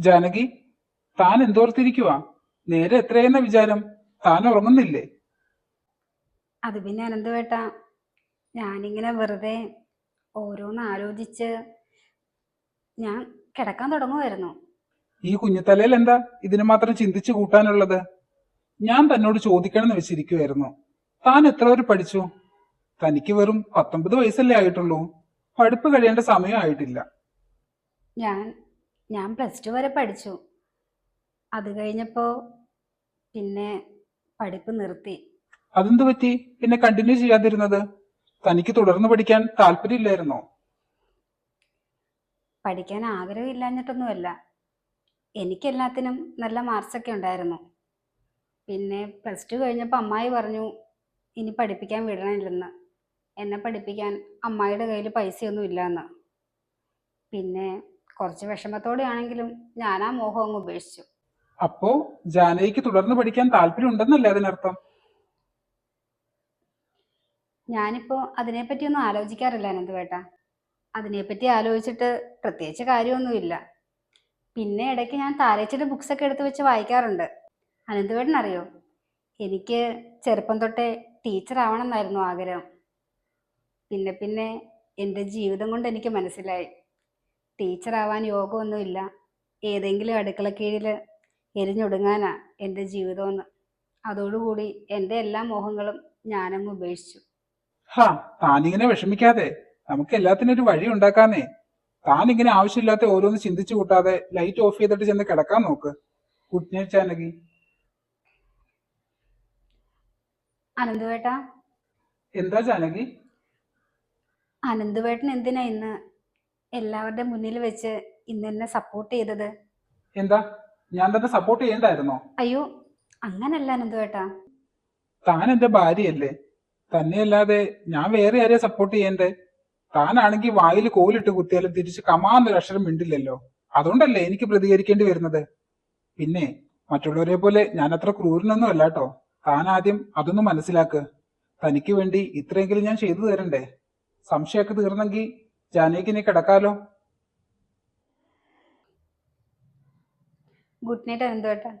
ജാനകി, താൻ എന്തോർത്തിരിക്കുവാ? നേരെ എത്രയെന്ന വിചാരം? താൻ ഉറങ്ങുന്നില്ലേ? അത് പിന്നെ അനന്തവേട്ടാ, ഞാനിങ്ങനെ വെറുതെ ഓരോന്ന് ആലോചിച്ച് ഞാൻ കിടക്കാൻ തുടങ്ങുമായിരുന്നു. ഈ കുഞ്ഞുതലയിൽ എന്താ ഇതിന് മാത്രം ചിന്തിച്ചു കൂട്ടാനുള്ളത്? ഞാൻ തന്നോട് ചോദിക്കണമെന്ന് വെച്ചിരിക്കുവായിരുന്നു. താൻ എത്ര വരെ പഠിച്ചു? തനിക്ക് വെറും 19 വയസ്സല്ലേ ആയിട്ടുള്ളൂ. പഠിപ്പ് കഴിയേണ്ട സമയം ആയിട്ടില്ല. ഞാൻ ഞാൻ +2 വരെ പഠിച്ചു. അത് കഴിഞ്ഞപ്പോൾ പിന്നെ പഠിപ്പ് നിർത്തി. അതെന്തു പറ്റി പിന്നെ കണ്ടിന്യൂ ചെയ്യാതിരുന്നത്? തനിക്ക് തുടർന്ന് പഠിക്കാൻ താല്പര്യമില്ലായിരുന്നോ? പഠിക്കാൻ ആഗ്രഹമില്ലാഞ്ഞിട്ടൊന്നുമല്ല. എനിക്കെല്ലാത്തിനും നല്ല മാർക്സൊക്കെ ഉണ്ടായിരുന്നു. പിന്നെ +2 കഴിഞ്ഞപ്പോൾ അമ്മായി പറഞ്ഞു ഇനി പഠിപ്പിക്കാൻ വിടണില്ലെന്ന്. എന്നെ പഠിപ്പിക്കാൻ അമ്മായിയുടെ കയ്യിൽ പൈസയൊന്നും ഇല്ലയെന്ന്. പിന്നെ കുറച്ച് വിഷമത്തോടെ ആണെങ്കിലും ഞാൻ ആ മോഹം അങ്ങ് ഉപേക്ഷിച്ചു. അപ്പോ ജാനകിക്ക് തുടർന്ന് പഠിക്കാൻ താല്പര്യം ഉണ്ടെന്നല്ലേ അതിനർത്ഥം? ഞാനിപ്പോൾ അതിനെപ്പറ്റിയൊന്നും ആലോചിക്കാറില്ല അനന്തവേട്ടാ. അതിനെപ്പറ്റി ആലോചിച്ചിട്ട് പ്രത്യേകിച്ച് കാര്യമൊന്നുമില്ല. പിന്നെ ഇടയ്ക്ക് ഞാൻ താരേച്ചിയുടെ ബുക്സൊക്കെ എടുത്ത് വെച്ച് വായിക്കാറുണ്ട്. അനന്തവേട്ടൻ അറിയോ, എനിക്ക് ചെറുപ്പം തൊട്ടേ ടീച്ചർ ആവണം എന്നായിരുന്നു ആഗ്രഹം. പിന്നെ പിന്നെ എൻ്റെ ജീവിതം കൊണ്ട് എനിക്ക് മനസ്സിലായി ടീച്ചർ ആവാൻ യോഗമൊന്നുമില്ല, ഏതെങ്കിലും അടുക്കള കീഴിൽ എരിഞ്ഞൊടുങ്ങാനാ എൻ്റെ ജീവിതമെന്ന്. അതോടുകൂടി എൻ്റെ എല്ലാ മോഹങ്ങളും ഞാനങ്ങ് ഉപേക്ഷിച്ചു. ഹാ, താനിങ്ങനെ വിഷമിക്കാതെ. നമുക്ക് എല്ലാത്തിനും ഒരു വഴി ഉണ്ടാക്കാന്നേ. താൻ ഇങ്ങനെ ആവശ്യമില്ലാത്ത ഓരോന്ന് ചിന്തിച്ചു കൂട്ടാതെ ലൈറ്റ് ഓഫ് ചെയ്തിട്ട് ചെന്ന് കിടക്കാൻ നോക്ക്. Good night Janaki. അനന്തവേട്ടാ, എന്താ ജാനകി? അനന്തവേട്ടൻ എന്തിനാ ഇന്ന് എല്ലാവരുടെ മുന്നിൽ വെച്ച് ഇന്ന് എന്നെ സപ്പോർട്ട് ചെയ്തത്? എന്താ, ഞാൻ തന്നെ സപ്പോർട്ട് ചെയ്യണ്ടായിരുന്നോ? അയ്യോ, അങ്ങനല്ല അനന്തവേട്ടാ. താൻ എന്റെ ഭാര്യയല്ലേ. തന്നെയല്ലാതെ ഞാൻ വേറെ ആരെയാ സപ്പോർട്ട് ചെയ്യണ്ടേ? താനാണെങ്കിൽ വായിൽ കോലിട്ട് കുത്തിയാലും തിരിച്ച് കമാന്നൊരു അക്ഷരം മിണ്ടില്ലല്ലോ. അതുകൊണ്ടല്ലേ എനിക്ക് പ്രതികരിക്കേണ്ടി വരുന്നത്. പിന്നെ മറ്റുള്ളവരെ പോലെ ഞാൻ അത്ര ക്രൂരനൊന്നും അല്ലാട്ടോ. താൻ ആദ്യം അതൊന്നും മനസ്സിലാക്ക്. തനിക്ക് വേണ്ടി ഇത്രയെങ്കിലും ഞാൻ ചെയ്തു തരണ്ടേ? സംശയമൊക്കെ തീർന്നെങ്കിൽ ജാനകിക്ക് നീ കിടക്കാലോ. Good night അനന്തവേട്ടാ.